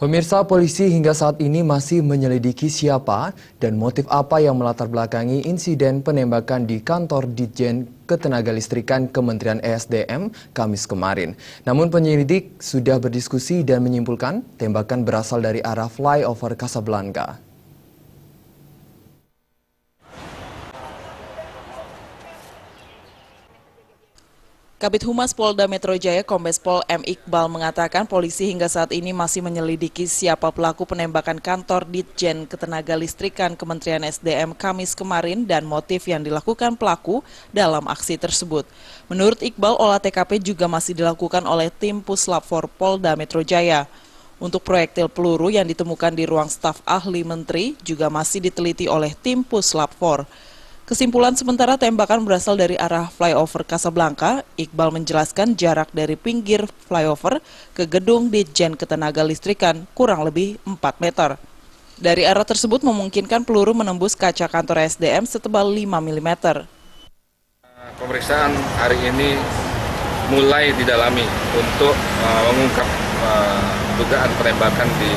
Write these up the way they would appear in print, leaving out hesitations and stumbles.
Pemirsa, polisi hingga saat ini masih menyelidiki siapa dan motif apa yang melatar belakangi insiden penembakan di kantor Ditjen Ketenagalistrikan Kementerian ESDM Kamis kemarin. Namun penyelidik sudah berdiskusi dan menyimpulkan tembakan berasal dari arah flyover Casablanca. Kabid Humas Polda Metro Jaya Kombes Pol M. Iqbal mengatakan polisi hingga saat ini masih menyelidiki siapa pelaku penembakan kantor Ditjen Ketenagalistrikan Kementerian SDM Kamis kemarin dan motif yang dilakukan pelaku dalam aksi tersebut. Menurut Iqbal, olah TKP juga masih dilakukan oleh tim Puslap 4 Polda Metro Jaya. Untuk proyektil peluru yang ditemukan di ruang staf ahli menteri juga masih diteliti oleh tim Puslap 4. Kesimpulan sementara tembakan berasal dari arah flyover Casablanca. Iqbal menjelaskan jarak dari pinggir flyover ke gedung Ditjen Ketenagalistrikan kurang lebih 4 meter. Dari arah tersebut memungkinkan peluru menembus kaca kantor SDM setebal 5 mm. Pemeriksaan hari ini mulai didalami untuk mengungkap dugaan penembakan di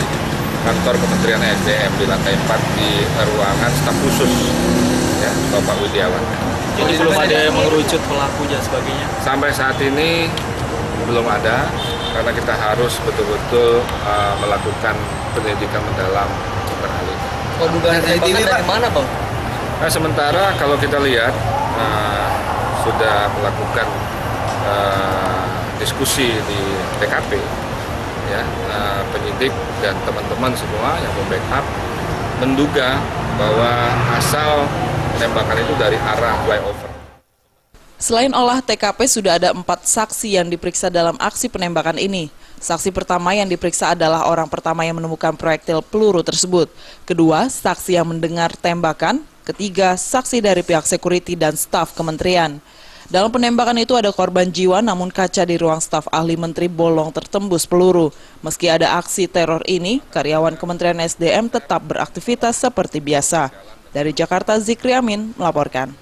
kantor Kementerian SDM di lantai 4 di ruangan staf khusus. Ya, Bapak Widiawan. Jadi belum ada yang mengerucut pelaku dan sebagainya? Sampai saat ini belum ada, karena kita harus betul-betul melakukan penyelidikan mendalam terhadap ini. Oh, dugaan tembakan dari mana, Bang? Nah, sementara kalau kita lihat sudah melakukan diskusi di TKP, ya, penyidik dan teman-teman semua yang membackup menduga bahwa asal tembakan itu dari arah flyover. Selain olah TKP, sudah ada 4 saksi yang diperiksa dalam aksi penembakan ini. Saksi pertama yang diperiksa adalah orang pertama yang menemukan proyektil peluru tersebut. Kedua, saksi yang mendengar tembakan. Ketiga, saksi dari pihak security dan staf kementerian. Dalam penembakan itu ada korban jiwa, namun kaca di ruang staf ahli menteri bolong tertembus peluru. Meski ada aksi teror ini, karyawan Kementerian SDM tetap beraktivitas seperti biasa. Dari Jakarta, Zikri Amin melaporkan.